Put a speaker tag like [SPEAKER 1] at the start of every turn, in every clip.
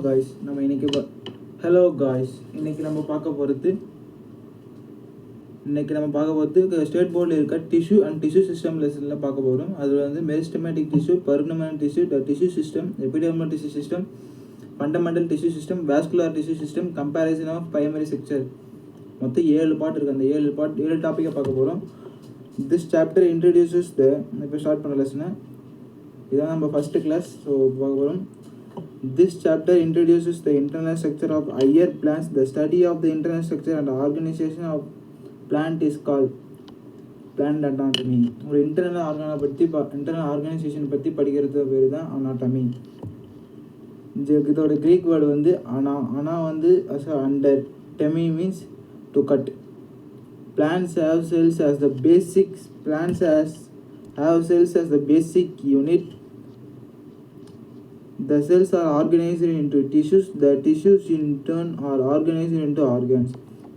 [SPEAKER 1] Guys hello guys இன்னைக்கு நம்ம பார்க்க போகிறது ஸ்டேட் போர்டில் இருக்க டிஷ்யூ அண்ட் டிஷ்யூ சிஸ்டம் லெசனில் பார்க்க போகிறோம். அதில் வந்து meristematic tissue, permanent tissue, tissue system, epidermal tissue system, fundamental tissue system, vascular tissue system, comparison of primary structure, மொத்தம் 7 பார்ட் இருக்குது. அந்த 7 டாப்பிக்கை பார்க்க போகிறோம். திஸ் சாப்டர் இன்ட்ரடியூசஸ் இப்போ ஸ்டார்ட் பண்ண லெசனை. இதுதான் நம்ம ஃபஸ்ட்டு கிளாஸ். ஸோ பார்க்க போகிறோம். This chapter introduces the internal structure of higher plants. The study of the internal structure and organization of plant is called plant anatomy. ஒரு internal organization பற்றி படிக்கிறது பேர் தான் anatomy. இதோட Greek word வந்து ana வந்து as under, temi means to cut. Plants have cells as the basic unit. The cells are organized into tissues. The tissues in turn are organized into organs.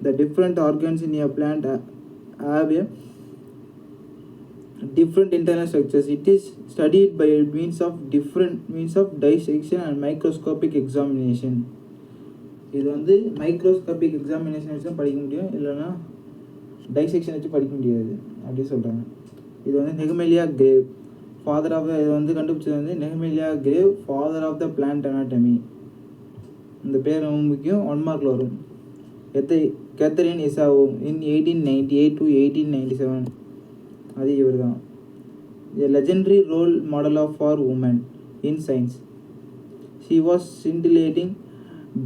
[SPEAKER 1] The different organs in a plant have a different internal structures. It is studied by means of dissection and microscopic examination. இது வந்து microscopic examination வச்சு படிக்க முடியும், இல்லைன்னா dissection வச்சு படிக்க முடியாது அப்படி சொல்கிறாங்க. இது வந்து நெகமெலியா கிரேவ் இது வந்து கண்டுபிடிச்சது வந்து நெகமெலியா Grew, father of the plant anatomy. இந்த பேர் ரொம்ப முக்கியம், 1 மார்க்கில் வரும். கேத்தரின் இசாவோ இன் 1898 to 1897, அது இவர் தான். A legendary role model for women in science. She was scintillating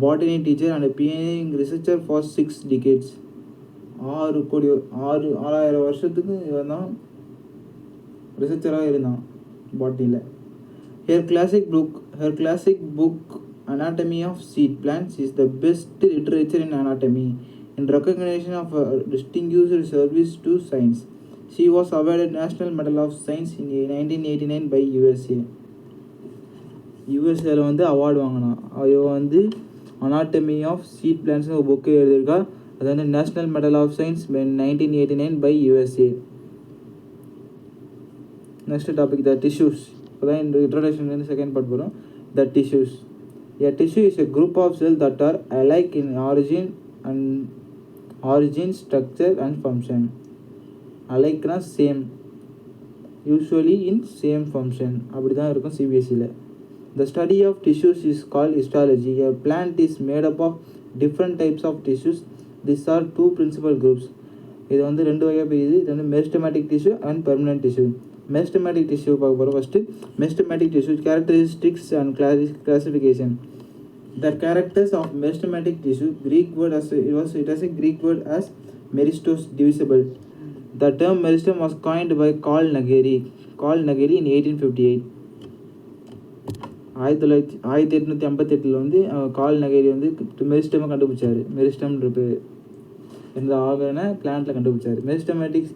[SPEAKER 1] botany teacher and pioneering researcher for 6 decades. 6000 வருஷத்துக்கு இவர் தான் ரிசர்ச்சராக இருந்தான் பாட்னியில். Her classic book Anatomy of Seed Plants is the best literature in anatomy in recognition of her distinguished service to science. She was awarded National Medal of Science in 1989 by USA வந்து award வாங்கினான். அவள் வந்து Anatomy of Seed Plants ஒரு book எழுதியிருக்கா. அது வந்து national medal of science 1989 by USA. Next topic, the tissues. இப்போதான் இந்த இன்ட்ரோடக்ஷன் செகண்ட் பார்ட் வரும். The tissues. A tissue is a group of cells that are alike in origin, structure and function. Alikeனா same, usually in same function. அப்படி தான் இருக்கும் சிபிஎஸ்சியில். The study of tissues is called histology. A plant is made up of different types of tissues. These are 2 principal groups. இது வந்து 2 வகையாக பிரியுது. இது வந்து meristematic tissue and permanent tissue. Meristematic tissue பார்க்க போகிறோம். First meristematic tissue characteristics and classification. The characters of meristematic tissue, Greek word as meristos, divisible. The term meristem was coined by Carl Nageri in 1858. 1858 வந்து கால் நகேரி வந்து மெரிஸ்டமை கண்டுபிடிச்சாரு. மெரிஸ்டம்ன்ற பேர் இந்த ஆர்கனை பிளான்ட்ல கண்டுபிடிச்சாரு. Meristematic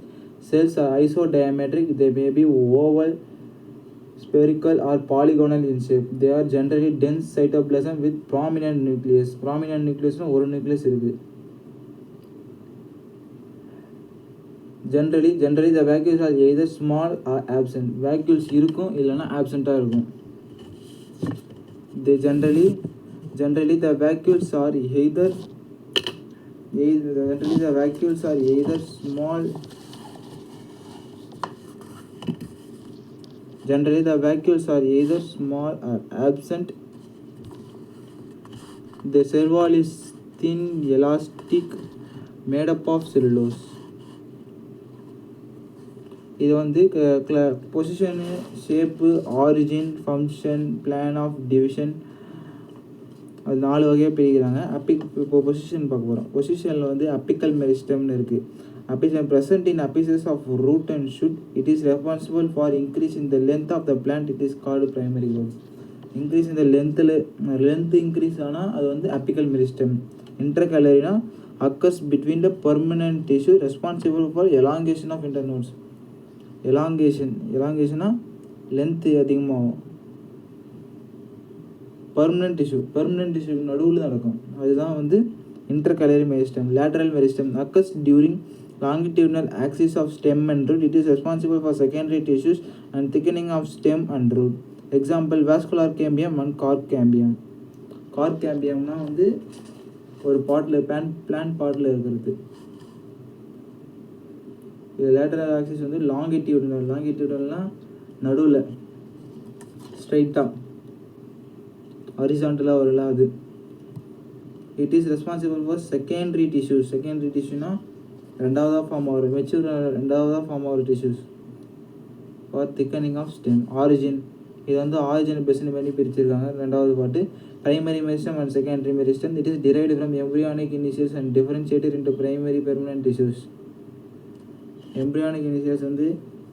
[SPEAKER 1] cells are isodiametric. They may be oval, spherical or polygonal in shape. They are generally dense cytoplasm with prominent nucleus. Prominent nucleus ஒரு nucleus இருக்கு. Generally the vacuoles are either small or absent. Vacuoles இருக்கும் இல்லைன்னா absent-ஆ இருக்கும். They generally the vacuoles are either small. Generally, the vacuoles are either small or absent. The cell wall is thin, elastic, made up of cellulose. இது வந்து position, shape, origin, function, plan of division, அது 4 வகையாக பிரிக்கிறாங்க. இப்போ position பார்க்க போகிறோம். பொசிஷனில் வந்து அப்பிக்கல் மெரிஸ்டம்னு இருக்குது. Apical present in apices of root and shoot. It is responsible for increase in the length of the plant. It is called primary growth. Increase in the length increase ஆனால் அது வந்து apical meristem. Intercalariனா occurs between the permanent tissue responsible for elongation of internodes. elongationa length அதிகமாகும். permanent tissue நடுவில் நடக்கும். அதுதான் வந்து intercalary meristem. Lateral meristem occurs during longitudinal axis of stem and root. It is responsible for secondary tissues and thickening of stem and root. Example, vascular cambium and cork cambium. Cork கேம்பியம்னா வந்து ஒரு பாட்டில் plan பாட்டில் இருக்கிறது. இது lateral axis வந்து லாங்கிடியூடல்னால் நடுவில் ஸ்ட்ரைட்டாக ஹரிசாண்டலாக வரல அது. It is responsible for secondary டிஷ்யூனா ரெண்டாவதாக ஃபார்ம் ஆகிற மெச்சூர் ரெண்டாவதாக ஃபார்ம் ஆகிற tissues for thickening of stem. Origin இது வந்து ஆரிஜின் பெஸ்ட் பண்ணி பிரிச்சிருக்காங்க. ரெண்டாவது பாட்டு primary meristem and secondary meristem. It is derived from embryonic initials and differentiated into primary permanent tissues. embryonic initials வந்து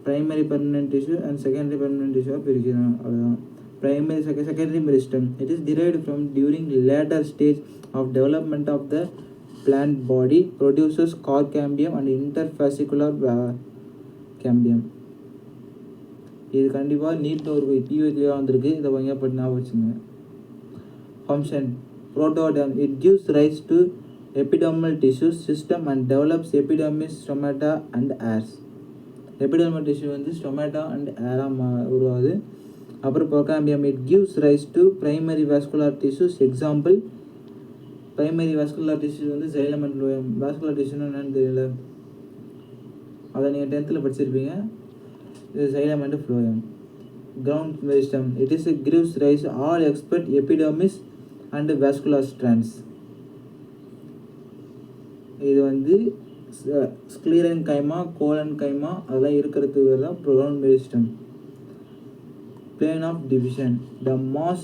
[SPEAKER 1] primary permanent tissue and secondary permanent tissue பிரிக்கிறாங்க. அதுதான் primary secondary meristem. It is derived from during later stage of development of the plant body, produces core cambium and interfascicular cambium. இது கண்டிப்பாக நீட்டில் ஒரு பியூக்கியாக வந்திருக்கு. இதை வாங்க பற்றி ஞாபகம் வச்சுங்க. Function protoderm. It gives rise to epidermal tissue system and develops epidermis, stomata and hairs. Epidermal tissue வந்து stomata and hair உருவாகுது. அப்புறம் procambium. It gives rise to primary vascular tissues. Example primary vascular tissue வந்து xylem and phloem. vascular tissue என்னன்னு தெரியல, அதை நீங்கள் 10th படிச்சிருப்பீங்க. இது xylem and phloem. Ground meristem. It is gives rise all except epidermis and vascular strands. இது வந்து ஸ்க்ளீரன் கைமா colon கைமா அதெல்லாம் இருக்கிறதுக்கு தான் ground meristem. Plane of division. The mass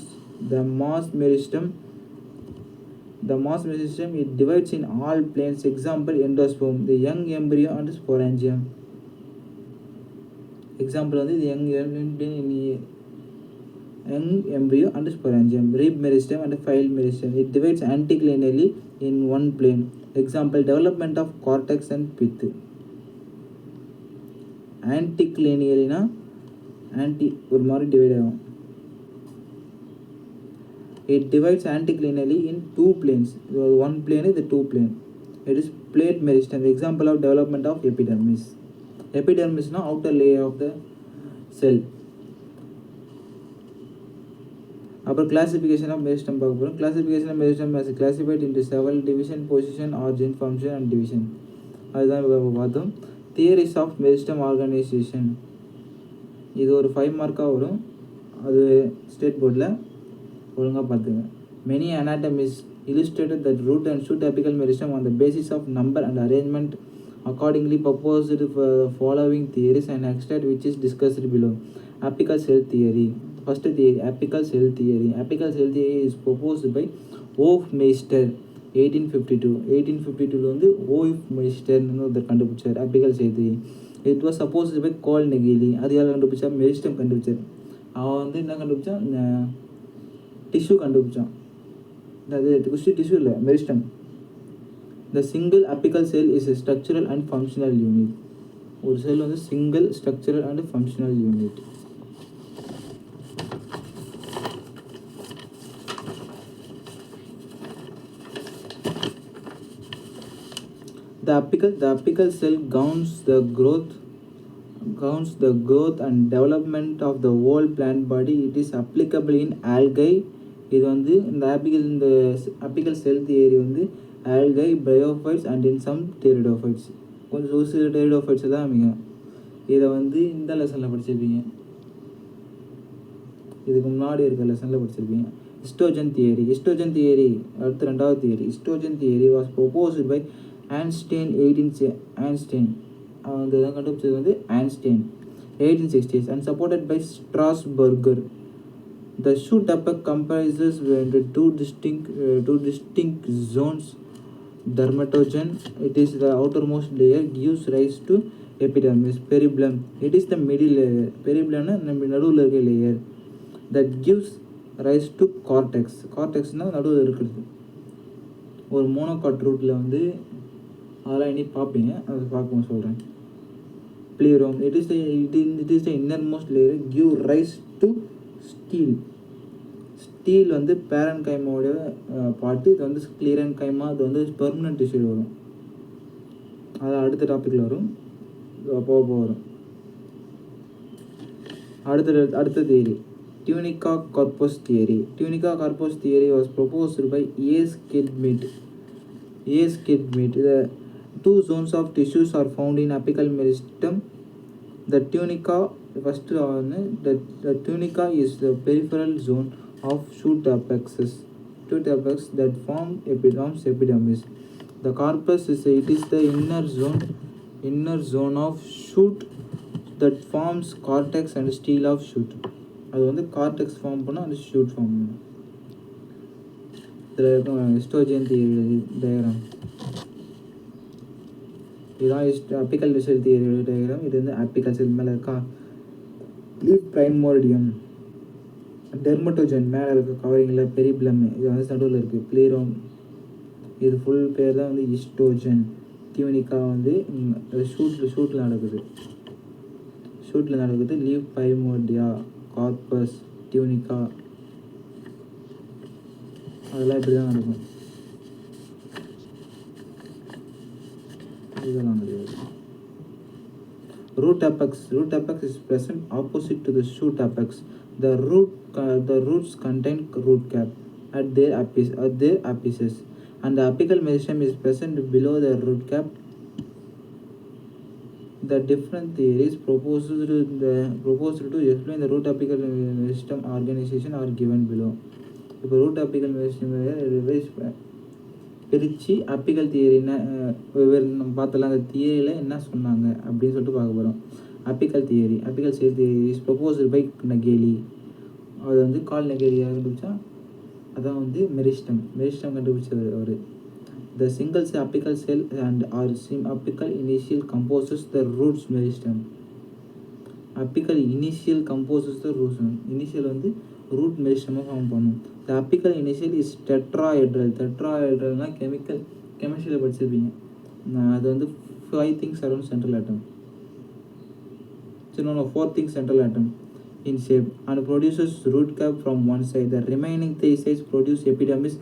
[SPEAKER 1] meristem it divides in all planes. Example endosperm, the young embryo and sporangium. Example வந்து the young embryo and sporangium. Rib meristem and file meristem. It divides anticlinally in one plane. Example development of cortex and pith. Anticlinally na ஒரு மாதிரி divide ஆகும். It divides anticlinally in two planes. One plane is the two plane. It is plate meristem. Example of development of epidermis. Epidermis na outer layer of the cell. அப்புறம் classification of meristem பார்க்க போகிறோம். Classification of meristem as classified into several division, position, origin, function and division. அதுதான் பார்த்தோம். Theories of meristem organisation. இது ஒரு 5 மார்க்காக வரும். அது state போர்டில் ஒழுங்காக பார்த்துங்க. Many anatomists illustrated that root and shoot apical meristem on the basis of number and arrangement. Accordingly proposed the following theories and extract which is discussed below. Apical cell theory. First theory, apical cell theory. Apical cell theory is proposed by Hofmeister 1852. 1852 வந்து Hofmeister ஒருத்தர் கண்டுபிடிச்சார் apical cell theory. It was supposed by Colnageli. அது யார் கண்டுபிடிச்சா? Meristem கண்டுபிடிச்சார். அவன் வந்து என்ன கண்டுபிடிச்சான்? டிஷ்யூ கண்டுபிடிச்சான். அது டிஷ்யூ இல்லை, meristem. The single apical cell is a structural and functional unit. ஒரு செல் வந்து single structural and functional unit. The apical cell governs the growth and development of the whole plant body. It is applicable in algae. இது வந்து இந்த apical cell theory வந்து algae, bryophytes and in some pteridophytes. கொஞ்சம் சில pteridophytes தான் அமையும். இதை வந்து இந்த லெசனில் படிச்சிருப்பீங்க, இதுக்கு முன்னாடி இருக்க லெசனில் படிச்சிருப்பீங்க. Histogen theory அடுத்த ரெண்டாவது theory. Histogen theory was proposed by Einstein. அவன் இதை கண்டுபிடிச்சது வந்து Einstein 1860s and supported by Strasburger. The shoot apex comprises two distinct zones. Dermatogen, it is the outermost layer, gives rise to epidermis. Peribulum, it is the middle layer. Peribulum நடுவில் இருக்க layer that gives rise to cortex. Cortexனா நடுவில் இருக்கிறது. ஒரு monocot ரூட்டில் வந்து அதெல்லாம் இனி பார்ப்பீங்க, அதை பார்க்கவும் சொல்கிறேன். Pleurum, it is the innermost layer, give rise to steel. Steel வந்து பேரன் கைமாவோட பாட்டு. இது வந்து ஸ்க்ளீரன் கைமா, அது வந்து பெர்மனன்ட் டிஷ்யூ வரும். அது அடுத்த டாப்பிக்கில் வரும், போக வரும். அடுத்த theory tunica corpus theory. Tunica corpus theory was proposed by A. Skidmit. The two zones of tissues are found in apical meristem. The tunica, first one, the tunica is the peripheral zone of shoot apexes that forms epidermis. The corpus is the inner zone of shoot that forms cortex and stele of shoot. அது வந்து cortex form பண்ணால் அது shoot form பண்ணும். இதில் இருக்கும் oestrogen theory diagram, இதுதான் apical cell theory diagram. இது வந்து அப்பிக்கல் செல் மேலே இருக்கா லீஃப் பிரைமோர்டியம், டெர்மட்டோஜன் மேலே இருக்க கவரிங்கில் பெரிப்ளம், இது வந்து நடுவில் இருக்குது ப்ளீரோம். இது ஃபுல் பேர் தான் வந்து ஹிஸ்டோஜன். டியூனிக்கா வந்து ஷூட்டில் நடக்குது. லீஃப் பிரைமோர்டியா, கார்பஸ், டியூனிக்கா, அதெல்லாம் இப்படி தான் நடக்கும். இதெல்லாம் கிடையாது. Root apex is present opposite to the shoot apex. The roots contain root cap at their apices, and the apical meristem is present below the root cap. The different theories proposed to explain the root apical meristem organization are given below. இப்போ root apical meristem பிரித்து apical தியரினா வெவ்வேறு நம்ம பார்த்தலாம். அந்த தியரியில் என்ன சொன்னாங்க அப்படின்னு சொல்லிட்டு பார்க்க போகிறோம். Apical cell theory is proposed by Nageli. அது வந்து கால் நகேலியாக கண்டுபிடிச்சா அதான் வந்து மெரிஸ்டம் கண்டுபிடிச்சவர் அவர். The singles apical cell and or apical initial composes the roots meristem. Apical initial composes the roots, initial வந்து ரூட் மெரிஸ்டமாக ஃபார்ம் பண்ணும். த அப்பிக்கல் இனிஷியல் இஸ் டெட்ராஹெட்ரல்னா கெமிஸ்ட்ரியில் படிச்சிருப்பீங்க. அது வந்து 5 things around central atom. So 4 things central atom in shape and produces root cap from one side. The remaining 3 sides produce epidermis,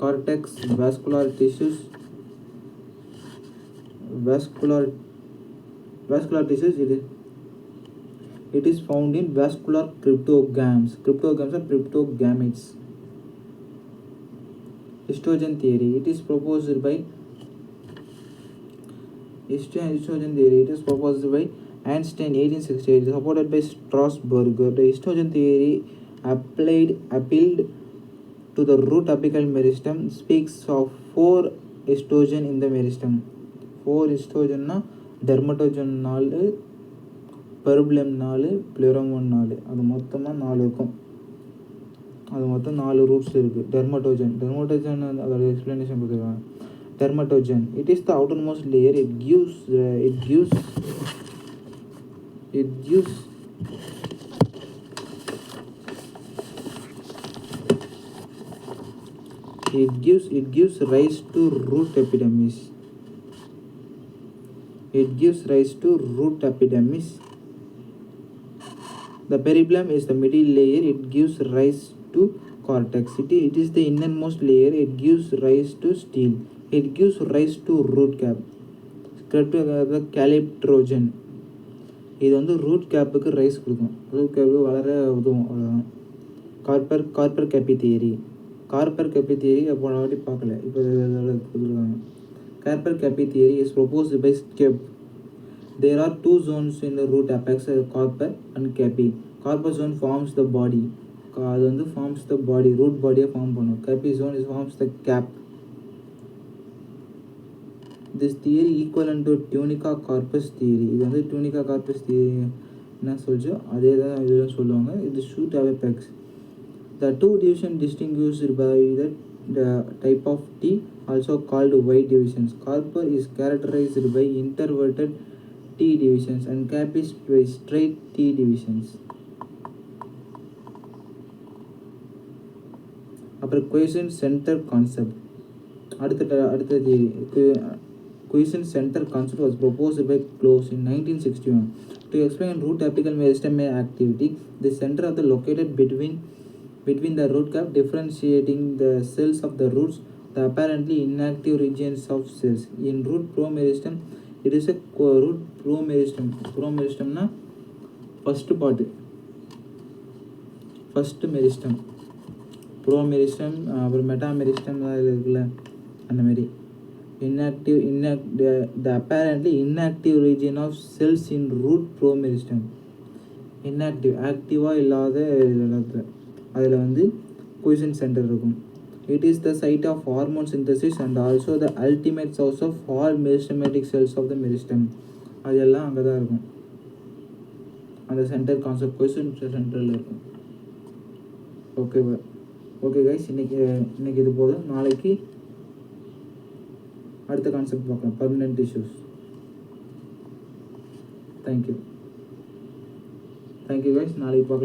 [SPEAKER 1] cortex, vascular tissues. It is found in vascular cryptogams or cryptogametes. Histogen theory. It is proposed by Einstein 1868, supported by Strasburger. The histogen theory appealed to the root apical meristem, speaks of 4 histogen in the meristem. 4 histogen na dermatogen 4, பெரிப்ளம் 4, ப்ளெரோம் 4, அது மொத்தமாக 4 இருக்கும். அது மொத்தம் 4 roots இருக்குது. Dermatogen அதோட explanation கொடுத்துருக்காங்க. Dermatogen, it is the outermost layer. It gives rise to root epidermis. The periplum is the middle layer. It gives rise to cortex. It is the innermost layer. It gives rise to stele. It gives rise to root cap. Calyptrogen. இது வந்து root கேப்புக்கு rice கொடுக்கும், root கேப்புக்கு வளர உதவும். அவ்வளோதான். கார்பர் kappe theory போன வாட்டி பார்க்கல, இப்போ கொடுத்துருக்காங்க. Korper kappe theory is proposed by Schuepp. There are 2 zones in the root apex, carpus and capi. Carpus zone forms the body. அது வந்து forms the body, root body form பண்ணும். capi zone forms the cap. This theory equivalent to tunica corpus theory. இது வந்து tunica corpus theory என்ன சொல்லிச்சோ அதே தான் இதெல்லாம் சொல்லுவாங்க. இது shoot apex. The 2 divisions distinguished by the type of T, also called Y divisions. Carpus is characterized by interverted T divisions and cap is by straight T divisions. அப்புறம் question center concept. அடுத்த question center concept was proposed by Close in 1961 to explain root apical meristem activity. The center of the located between the root cap, differentiating the cells of the roots, the apparently inactive regions of cells. In root promeristem, it is a root promeristem. Promeristem na first part. First meristem, bro meristem, அப்புறம் meta meristem இருக்குல்ல அந்த மாதிரி. The apparently inactive region of cells in root promeristem. ஆக்டிவாக இல்லாத அதில் வந்து position centre இருக்கும். It is the site of hormone synthesis and also the ultimate source of all meristematic cells of the meristem. அது எல்லாம் அங்கே தான் இருக்கும். அந்த சென்டர் கான்செப்ட் பொசிஷன் சென்டரில் இருக்கும். ஓகே கைஸ், இன்னைக்கு இது போதும். நாளைக்கு அடுத்த கான்செப்ட் பார்க்கலாம், பர்மனெண்ட் டிஷ்யூஸ். தேங்க்யூ கைஸ், நாளைக்கு பார்க்கலாம்.